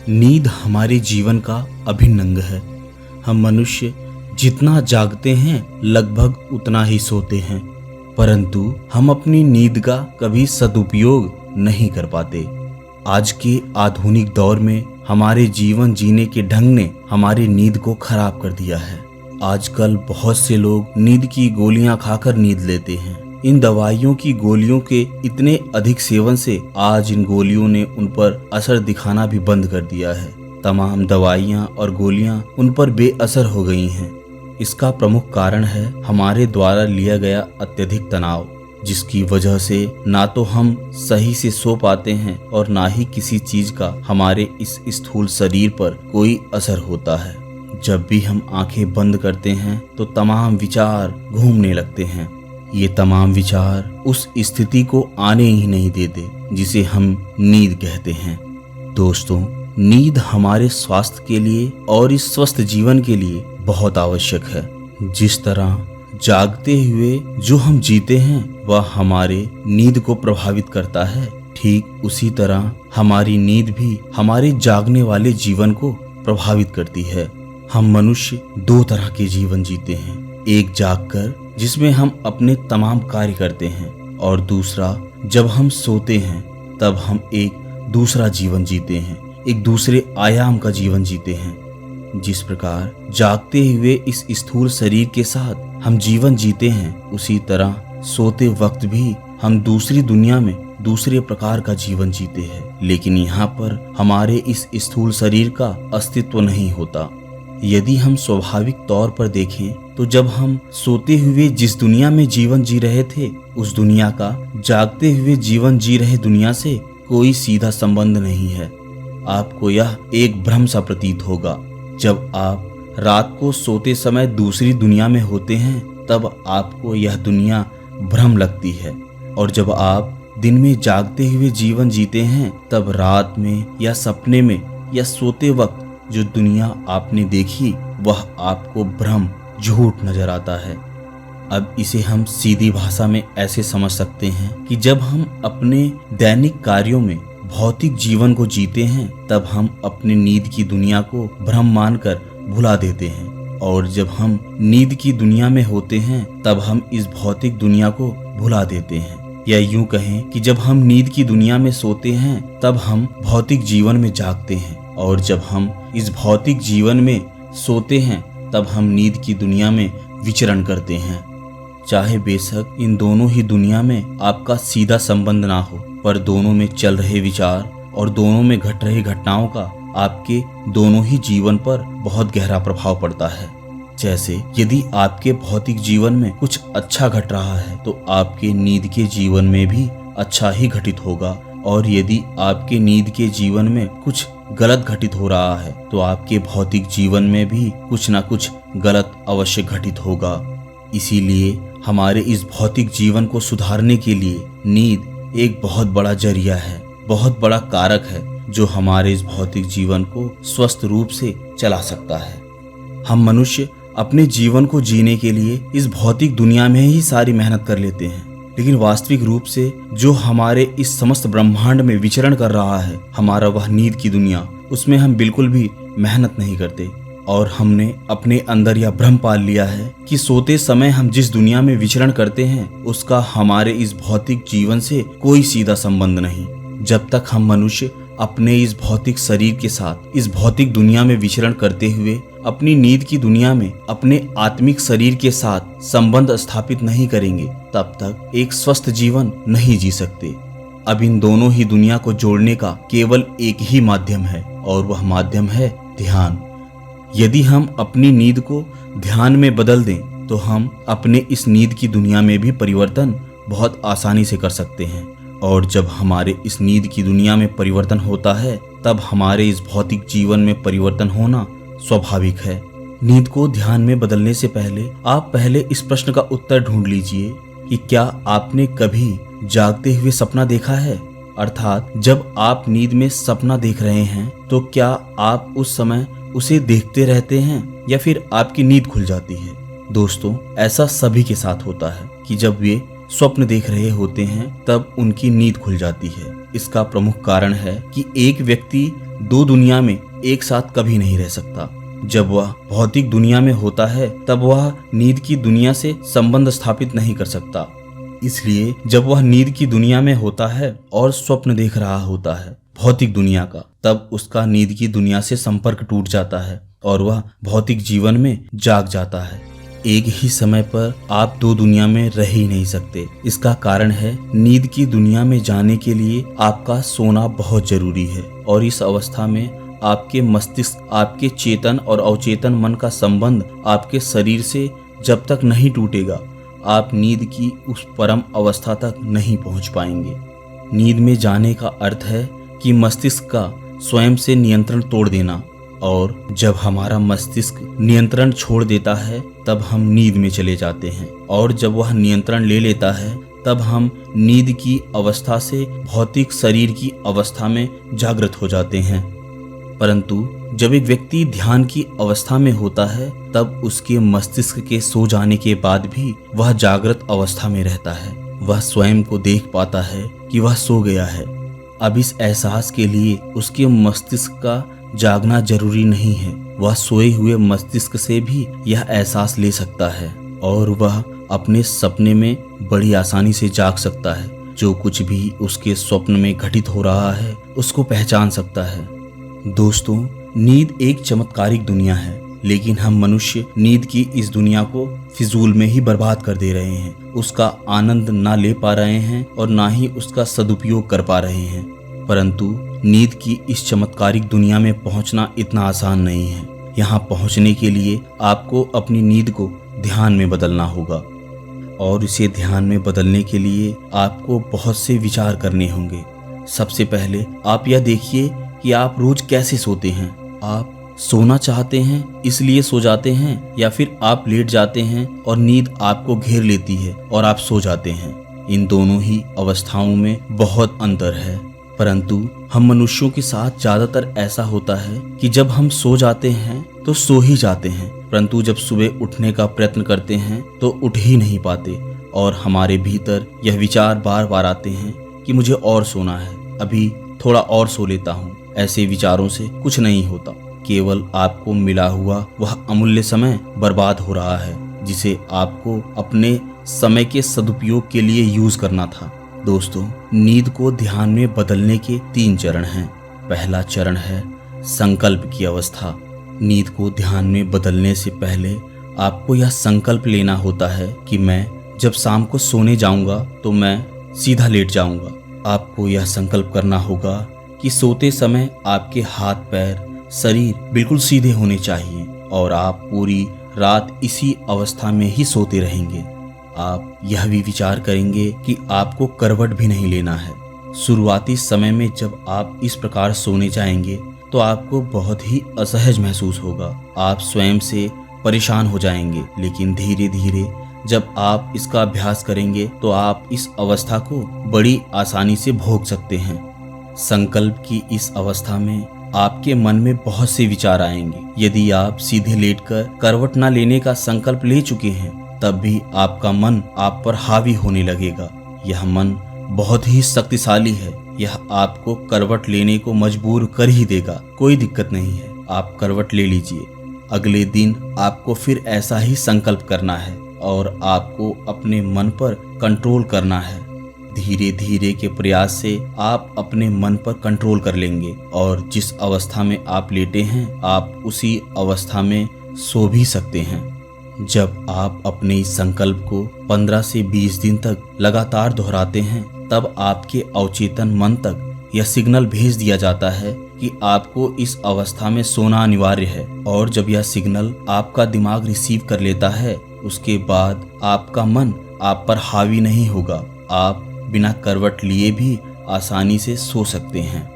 नींद हमारे जीवन का अभिन्न अंग है। हम मनुष्य जितना जागते हैं लगभग उतना ही सोते हैं, परंतु हम अपनी नींद का कभी सदुपयोग नहीं कर पाते। आज के आधुनिक दौर में हमारे जीवन जीने के ढंग ने हमारी नींद को खराब कर दिया है। आजकल बहुत से लोग नींद की गोलियां खाकर नींद लेते हैं। इन दवाइयों की गोलियों के इतने अधिक सेवन से आज इन गोलियों ने उन पर असर दिखाना भी बंद कर दिया है। तमाम दवाइयां और गोलियां उन पर बेअसर हो गई हैं। इसका प्रमुख कारण है हमारे द्वारा लिया गया अत्यधिक तनाव, जिसकी वजह से ना तो हम सही से सो पाते हैं और ना ही किसी चीज का हमारे इस स्थूल शरीर पर कोई असर होता है। जब भी हम आंखें बंद करते हैं तो तमाम विचार घूमने लगते हैं। ये तमाम विचार उस स्थिति को आने ही नहीं देते जिसे हम नींद कहते हैं। दोस्तों, नींद हमारे स्वास्थ्य के लिए और इस स्वस्थ जीवन के लिए बहुत आवश्यक है। जिस तरह जागते हुए जो हम जीते हैं वह हमारे नींद को प्रभावित करता है, ठीक उसी तरह हमारी नींद भी हमारे जागने वाले जीवन को प्रभावित करती है। हम मनुष्य दो तरह के जीवन जीते हैं, एक जागकर जिसमें हम अपने तमाम कार्य करते हैं, और दूसरा जब हम सोते हैं तब हम एक दूसरा जीवन जीते हैं, एक दूसरे आयाम का जीवन जीते हैं। जिस प्रकार जागते हुए इस स्थूल शरीर के साथ हम जीवन जीते हैं, उसी तरह सोते वक्त भी हम दूसरी दुनिया में दूसरे प्रकार का जीवन जीते हैं, लेकिन यहाँ पर हमारे इस स्थूल शरीर का अस्तित्व नहीं होता। यदि हम स्वाभाविक तौर पर देखें तो जब हम सोते हुए जिस दुनिया में जीवन जी रहे थे, उस दुनिया का जागते हुए जीवन जी रहे दुनिया से कोई सीधा संबंध नहीं है। आपको यह एक भ्रम सा प्रतीत होगा। जब आप रात को सोते समय दूसरी दुनिया में होते हैं तब आपको यह दुनिया भ्रम लगती है, और जब आप दिन में जागते हुए जीवन जीते हैं तब रात में या सपने में या सोते वक्त जो दुनिया आपने देखी वह आपको भ्रम, झूठ नजर आता है। अब इसे हम सीधी भाषा में ऐसे समझ सकते हैं कि जब हम अपने दैनिक कार्यों में भौतिक जीवन को जीते हैं तब हम अपनी नींद की दुनिया को भ्रम मानकर भुला देते हैं, और जब हम नींद की दुनिया में होते हैं तब हम इस भौतिक दुनिया को भुला देते हैं। या यूं कहें कि जब हम नींद की दुनिया में सोते हैं तब हम भौतिक जीवन में जागते हैं, और जब हम इस भौतिक जीवन में सोते हैं तब हम नींद की दुनिया में विचरण करते हैं। चाहे बेशक इन दोनों ही दुनिया में आपका सीधा संबंध ना हो, पर दोनों में चल रहे विचार और दोनों में घट रही घटनाओं का आपके दोनों ही जीवन पर बहुत गहरा प्रभाव पड़ता है। जैसे यदि आपके भौतिक जीवन में कुछ अच्छा घट रहा है तो आपके नींद के जीवन में भी अच्छा ही घटित होगा, और यदि आपके नींद के जीवन में कुछ गलत घटित हो रहा है तो आपके भौतिक जीवन में भी कुछ ना कुछ गलत अवश्य घटित होगा। इसीलिए हमारे इस भौतिक जीवन को सुधारने के लिए नींद एक बहुत बड़ा जरिया है, बहुत बड़ा कारक है जो हमारे इस भौतिक जीवन को स्वस्थ रूप से चला सकता है। हम मनुष्य अपने जीवन को जीने के लिए इस भौतिक दुनिया में ही सारी मेहनत कर लेते हैं, लेकिन वास्तविक रूप से जो हमारे इस समस्त ब्रह्मांड में विचरण कर रहा है, हमारा वह नींद की दुनिया, उसमें हम बिल्कुल भी मेहनत नहीं करते, और हमने अपने अंदर यह भ्रम पाल लिया है कि सोते समय हम जिस दुनिया में विचरण करते हैं उसका हमारे इस भौतिक जीवन से कोई सीधा संबंध नहीं। जब तक हम मनुष्य अपने इस भौतिक शरीर के साथ इस भौतिक दुनिया में विचरण करते हुए अपनी नींद की दुनिया में अपने आत्मिक शरीर के साथ संबंध स्थापित नहीं करेंगे, तब तक एक स्वस्थ जीवन नहीं जी सकते। अब इन दोनों ही दुनिया को जोड़ने का केवल एक ही माध्यम है, और वह माध्यम है ध्यान। यदि हम अपनी नींद को ध्यान में बदल दें तो हम अपने इस नींद की दुनिया में भी परिवर्तन बहुत आसानी से कर सकते हैं, और जब हमारे इस नींद की दुनिया में परिवर्तन होता है तब हमारे इस भौतिक जीवन में परिवर्तन होना स्वाभाविक है। नींद को ध्यान में बदलने से पहले आप पहले इस प्रश्न का उत्तर ढूंढ लीजिए कि क्या आपने कभी जागते हुए सपना देखा है? अर्थात जब आप नींद में सपना देख रहे हैं तो क्या आप उस समय उसे देखते रहते हैं या फिर आपकी नींद खुल जाती है? दोस्तों, ऐसा सभी के साथ होता है कि जब वे स्वप्न देख रहे होते हैं तब उनकी नींद खुल जाती है। इसका प्रमुख कारण है कि एक व्यक्ति दो दुनिया में एक साथ कभी नहीं रह सकता। जब वह भौतिक दुनिया में होता है तब वह नींद की दुनिया से संबंध स्थापित नहीं कर सकता। इसलिए जब वह नींद की दुनिया में होता है और स्वप्न देख रहा होता है भौतिक दुनिया का, तब उसका नींद की दुनिया से संपर्क टूट जाता है और वह भौतिक जीवन में जाग जाता है। एक ही समय पर आप दो दुनिया में रह ही नहीं सकते। इसका कारण है नींद की दुनिया में जाने के लिए आपका सोना बहुत जरूरी है और इस अवस्था में आपके मस्तिष्क, आपके चेतन और अवचेतन मन का संबंध आपके शरीर से जब तक नहीं टूटेगा, आप नींद की उस परम अवस्था तक नहीं पहुंच पाएंगे। नींद में जाने का अर्थ है कि मस्तिष्क का स्वयं से नियंत्रण तोड़ देना, और जब हमारा मस्तिष्क नियंत्रण छोड़ देता है तब हम नींद में चले जाते हैं, और जब वह नियंत्रण ले लेता है तब हम नींद की अवस्था से भौतिक शरीर की अवस्था में जागृत हो जाते हैं। परंतु जब एक व्यक्ति ध्यान की अवस्था में होता है तब उसके मस्तिष्क के सो जाने के बाद भी वह जागृत अवस्था में रहता है। वह स्वयं को देख पाता है कि वह सो गया है। अब इस एहसास के लिए उसके मस्तिष्क का जागना जरूरी नहीं है। वह सोए हुए मस्तिष्क से भी यह एहसास ले सकता है और वह अपने सपने में बड़ी आसानी से जाग सकता है। जो कुछ भी उसके स्वप्न में घटित हो रहा है उसको पहचान सकता है। दोस्तों, नींद एक चमत्कारिक दुनिया है, लेकिन हम मनुष्य नींद की इस दुनिया को फिजूल में ही बर्बाद कर दे रहे हैं। उसका आनंद ना ले पा रहे हैं और ना ही उसका सदुपयोग कर पा रहे हैं। परंतु नींद की इस चमत्कारिक दुनिया में पहुंचना इतना आसान नहीं है। यहाँ पहुंचने के लिए आपको अपनी नींद को ध्यान में बदलना होगा, और इसे ध्यान में बदलने के लिए आपको बहुत से विचार करने होंगे। सबसे पहले आप यह देखिए कि आप रोज कैसे सोते हैं। आप सोना चाहते हैं इसलिए सो जाते हैं, या फिर आप लेट जाते हैं और नींद आपको घेर लेती है और आप सो जाते हैं। इन दोनों ही अवस्थाओं में बहुत अंतर है। परंतु हम मनुष्यों के साथ ज्यादातर ऐसा होता है कि जब हम सो जाते हैं तो सो ही जाते हैं, परंतु जब सुबह उठने का प्रयत्न करते हैं तो उठ ही नहीं पाते, और हमारे भीतर यह विचार बार बार आते हैं कि मुझे और सोना है, अभी थोड़ा और सो लेता हूँ। ऐसे विचारों से कुछ नहीं होता, केवल आपको मिला हुआ वह अमूल्य समय बर्बाद हो रहा है जिसे आपको अपने समय के सदुपयोग के लिए यूज करना था। दोस्तों, नींद को ध्यान में बदलने के 3 चरण हैं। पहला चरण है संकल्प की अवस्था। नींद को ध्यान में बदलने से पहले आपको यह संकल्प लेना होता है कि मैं जब शाम को सोने जाऊंगा तो मैं सीधा लेट जाऊंगा। आपको यह संकल्प करना होगा कि सोते समय आपके हाथ पैर शरीर बिल्कुल सीधे होने चाहिए और आप पूरी रात इसी अवस्था में ही सोते रहेंगे। आप यह भी विचार करेंगे कि आपको करवट भी नहीं लेना है। शुरुआती समय में जब आप इस प्रकार सोने जाएंगे तो आपको बहुत ही असहज महसूस होगा। आप स्वयं से परेशान हो जाएंगे, लेकिन धीरे धीरे जब आप इसका अभ्यास करेंगे तो आप इस अवस्था को बड़ी आसानी से भोग सकते हैं। संकल्प की इस अवस्था में आपके मन में बहुत से विचार आएंगे। यदि आप सीधे लेटकर करवट न लेने का संकल्प ले चुके हैं तब भी आपका मन आप पर हावी होने लगेगा। यह मन बहुत ही शक्तिशाली है, यह आपको करवट लेने को मजबूर कर ही देगा। कोई दिक्कत नहीं है, आप करवट ले लीजिए। अगले दिन आपको फिर ऐसा ही संकल्प करना है और आपको अपने मन पर कंट्रोल करना है। धीरे धीरे के प्रयास से आप अपने मन पर कंट्रोल कर लेंगे और जिस अवस्था में आप लेटे हैं आप उसी अवस्था में सो भी सकते हैं। जब आप अपने इस संकल्प को 15 से 20 दिन तक लगातार दोहराते हैं तब आपके अवचेतन मन तक यह सिग्नल भेज दिया जाता है कि आपको इस अवस्था में सोना अनिवार्य है, और जब यह सिग्नल आपका दिमाग रिसीव कर लेता है उसके बाद आपका मन आप पर हावी नहीं होगा। आप बिना करवट लिए भी आसानी से सो सकते हैं।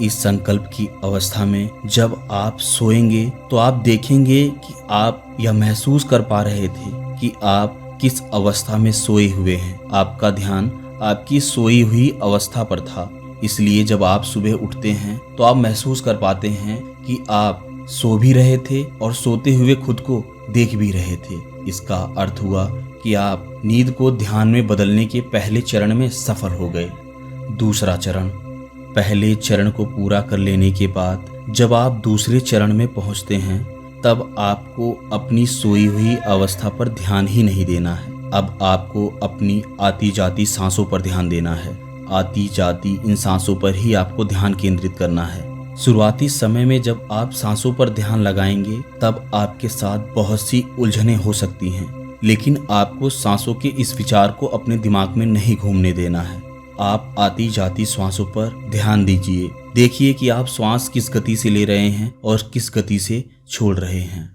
इस संकल्प की अवस्था में जब आप सोएंगे तो आप देखेंगे कि आप यह महसूस कर पा रहे थे कि आप किस अवस्था में सोए हुए हैं। आपका ध्यान आपकी सोई हुई अवस्था पर था, इसलिए जब आप सुबह उठते हैं तो आप महसूस कर पाते हैं कि आप सो भी रहे थे और सोते हुए खुद को देख भी रहे थे। इसका अर्थ हुआ कि आप नींद को ध्यान में बदलने के पहले चरण में सफल हो गए। दूसरा चरण पहले चरण को पूरा कर लेने के बाद जब आप दूसरे चरण में पहुंचते हैं तब आपको अपनी सोई हुई अवस्था पर ध्यान ही नहीं देना है। अब आपको अपनी आती जाती सांसों पर ध्यान देना है। आती जाती इन सांसों पर ही आपको ध्यान केंद्रित करना है। शुरुआती समय में जब आप सांसों पर ध्यान लगाएंगे तब आपके साथ बहुत सी उलझनें हो सकती हैं, लेकिन आपको सांसों के इस विचार को अपने दिमाग में नहीं घूमने देना है। आप आती जाती श्वासों पर ध्यान दीजिए। देखिए कि आप श्वास किस गति से ले रहे हैं और किस गति से छोड़ रहे हैं।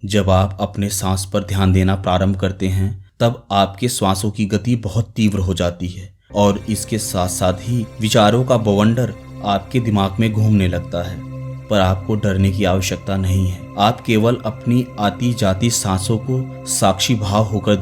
जब आप अपने सांस पर ध्यान देना प्रारंभ करते हैं तब आपके श्वासों की गति बहुत तीव्र हो जाती है और इसके साथ साथ ही विचारों का बवंडर आपके दिमाग में घूमने लगता है। पर आपको डरने की आवश्यकता नहीं है। आप केवल अपनी आती जाती सांसों को साक्षी भाव होकर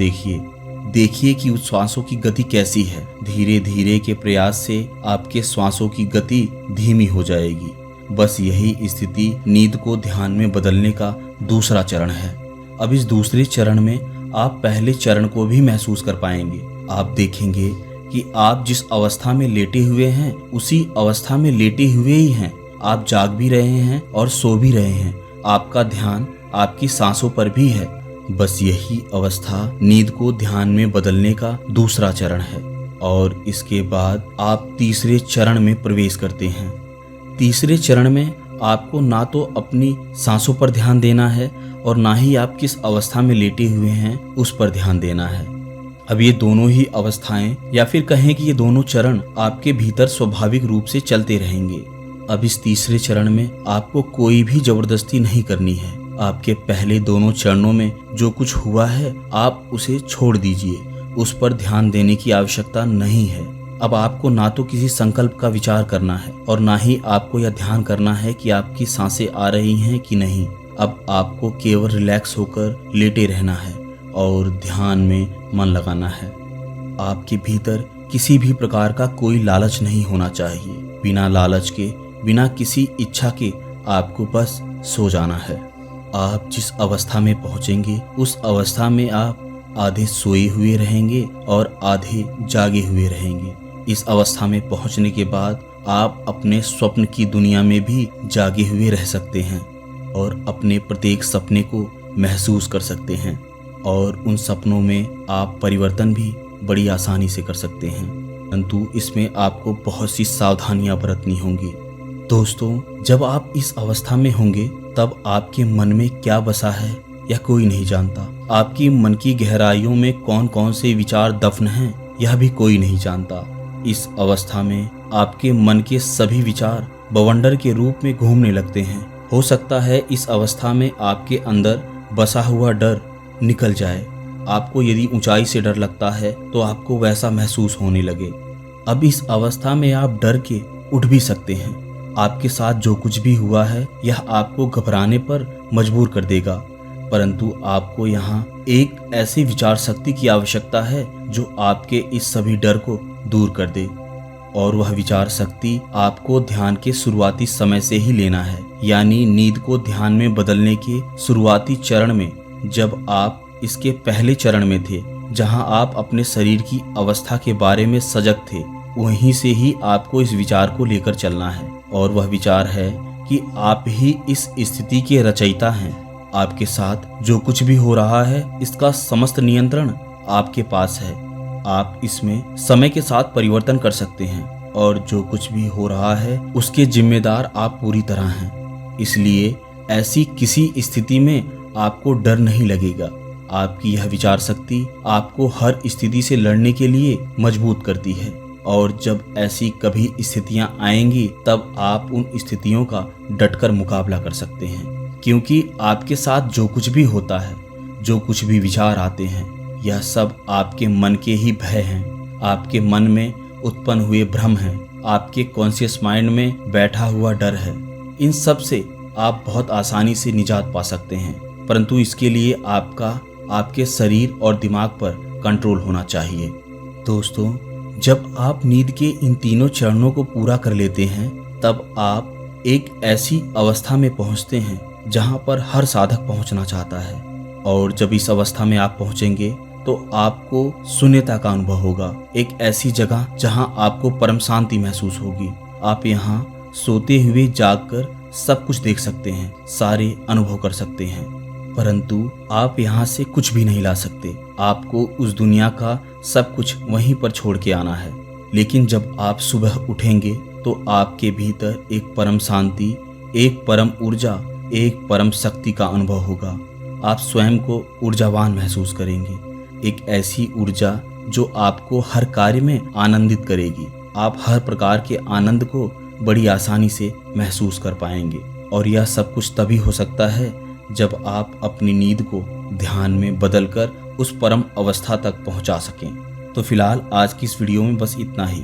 देखिए कि उस श्वासों की गति कैसी है। धीरे धीरे के प्रयास से आपके श्वासों की गति धीमी हो जाएगी। बस यही स्थिति नींद को ध्यान में बदलने का दूसरा चरण है। अब इस दूसरे चरण में आप पहले चरण को भी महसूस कर पाएंगे। आप देखेंगे कि आप जिस अवस्था में लेटे हुए हैं उसी अवस्था में लेटे हुए ही हैं। आप जाग भी रहे हैं और सो भी रहे हैं। आपका ध्यान आपकी सांसों पर भी है। बस यही अवस्था नींद को ध्यान में बदलने का दूसरा चरण है और इसके बाद आप तीसरे चरण में प्रवेश करते हैं। तीसरे चरण में आपको ना तो अपनी सांसों पर ध्यान देना है और ना ही आप किस अवस्था में लेटे हुए हैं उस पर ध्यान देना है। अब ये दोनों ही अवस्थाएं या फिर कहें कि ये दोनों चरण आपके भीतर स्वाभाविक रूप से चलते रहेंगे। अब इस तीसरे चरण में आपको कोई भी जबरदस्ती नहीं करनी है। आपके पहले दोनों चरणों में जो कुछ हुआ है आप उसे छोड़ दीजिए। उस पर ध्यान देने की आवश्यकता नहीं है। अब आपको ना तो किसी संकल्प का विचार करना है और ना ही आपको यह ध्यान करना है कि आपकी सांसें आ रही हैं कि नहीं। अब आपको केवल रिलैक्स होकर लेटे रहना है और ध्यान में मन लगाना है। आपके भीतर किसी भी प्रकार का कोई लालच नहीं होना चाहिए। बिना लालच के, बिना किसी इच्छा के आपको बस सो जाना है। आप जिस अवस्था में पहुंचेंगे उस अवस्था में आप आधे सोए हुए रहेंगे और आधे जागे हुए रहेंगे। इस अवस्था में पहुंचने के बाद आप अपने स्वप्न की दुनिया में भी जागे हुए रह सकते हैं और अपने प्रत्येक सपने को महसूस कर सकते हैं और उन सपनों में आप परिवर्तन भी बड़ी आसानी से कर सकते हैं। परंतु इसमें आपको बहुत सी सावधानियां बरतनी होंगी। दोस्तों, जब आप इस अवस्था में होंगे तब आपके मन में क्या बसा है यह कोई नहीं जानता। आपकी मन की गहराइयों में कौन कौन से विचार दफन हैं यह भी कोई नहीं जानता। इस अवस्था में आपके मन के सभी विचार बवंडर के रूप में घूमने लगते हैं। हो सकता है इस अवस्था में आपके अंदर बसा हुआ डर निकल जाए। आपको यदि ऊंचाई से डर लगता है तो आपको वैसा महसूस होने लगे। अब इस अवस्था में आप डर के उठ भी सकते हैं। आपके साथ जो कुछ भी हुआ है यह आपको घबराने पर मजबूर कर देगा, परंतु आपको यहाँ एक ऐसी विचार शक्ति की आवश्यकता है जो आपके इस सभी डर को दूर कर दे। और वह विचार शक्ति आपको ध्यान के शुरुआती समय से ही लेना है, यानी नींद को ध्यान में बदलने के शुरुआती चरण में। जब आप इसके पहले चरण में थे जहाँ आप अपने शरीर की अवस्था के बारे में सजग थे, वहीं से ही आपको इस विचार को लेकर चलना है। और वह विचार है कि आप ही इस स्थिति के रचयिता हैं। आपके साथ जो कुछ भी हो रहा है इसका समस्त नियंत्रण आपके पास है। आप इसमें समय के साथ परिवर्तन कर सकते हैं और जो कुछ भी हो रहा है उसके जिम्मेदार आप पूरी तरह हैं। इसलिए ऐसी किसी स्थिति में आपको डर नहीं लगेगा। आपकी यह विचार शक्ति आपको हर स्थिति से लड़ने के लिए मजबूत करती है और जब ऐसी कभी स्थितियां आएंगी तब आप उन स्थितियों का डटकर मुकाबला कर सकते हैं, क्योंकि आपके साथ जो कुछ भी होता है, जो कुछ भी विचार आते हैं, यह सब आपके मन के ही भय हैं। आपके मन में उत्पन्न हुए भ्रम हैं, आपके कॉन्शियस माइंड में बैठा हुआ डर है। इन सब से आप बहुत आसानी से निजात पा सकते हैं, परंतु इसके लिए आपके शरीर और दिमाग पर कंट्रोल होना चाहिए। दोस्तों, जब आप नींद के इन तीनों चरणों को पूरा कर लेते हैं तब आप एक ऐसी अवस्था में पहुंचते हैं जहां पर हर साधक पहुंचना चाहता है। और जब इस अवस्था में आप पहुंचेंगे तो आपको शून्यता का अनुभव होगा, एक ऐसी जगह जहां आपको परम शांति महसूस होगी आप यहाँ सोते हुए जागकर सब कुछ देख सकते हैं, सारे अनुभव कर सकते हैं, परंतु आप यहाँ से कुछ भी नहीं ला सकते। आपको उस दुनिया का सब कुछ वहीं पर छोड़ के आना है। लेकिन जब आप सुबह उठेंगे तो आपके भीतर एक परम शांति, एक परम ऊर्जा, एक परम शक्ति का अनुभव होगा। आप स्वयं को ऊर्जावान महसूस करेंगे, एक ऐसी ऊर्जा जो आपको हर कार्य में आनंदित करेगी। आप हर प्रकार के आनंद को बड़ी आसानी से महसूस कर पाएंगे। और यह सब कुछ तभी हो सकता है जब आप अपनी नींद को ध्यान में बदलकर उस परम अवस्था तक पहुंचा सकें। तो फिलहाल आज की इस वीडियो में बस इतना ही।